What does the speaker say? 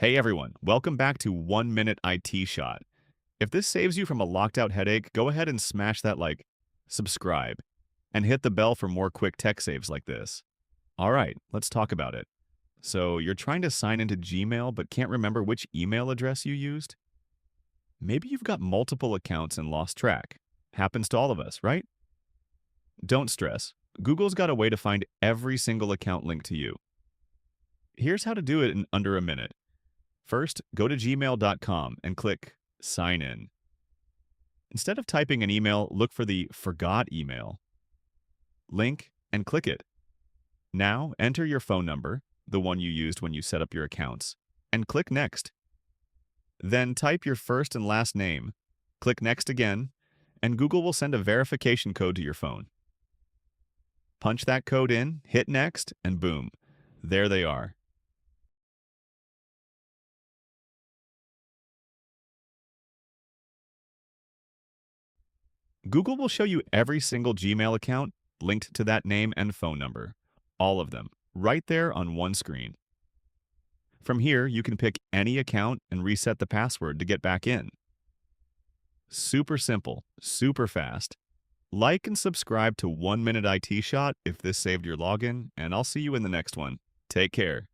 Hey everyone, welcome back to 1 Minute IT Shot. If this saves you from a locked out headache, go ahead and smash that like, subscribe, and hit the bell for more quick tech saves like this. All right, let's talk about it. So, you're trying to sign into Gmail but can't remember which email address you used? Maybe you've got multiple accounts and lost track. Happens to all of us, right? Don't stress. Google's got a way to find every single account linked to you. Here's how to do it in under a minute. First, go to gmail.com and click Sign In. Instead of typing an email, look for the Forgot email link and click it. Now, enter your phone number, the one you used when you set up your accounts, and click Next. Then type your first and last name, click Next again, and Google will send a verification code to your phone. Punch that code in, hit Next, and boom, there they are. Google will show you every single Gmail account linked to that name and phone number, all of them, right there on one screen. From here, you can pick any account and reset the password to get back in. Super simple, super fast. Like and subscribe to 1 Minute IT Shot if this saved your login, and I'll see you in the next one. Take care.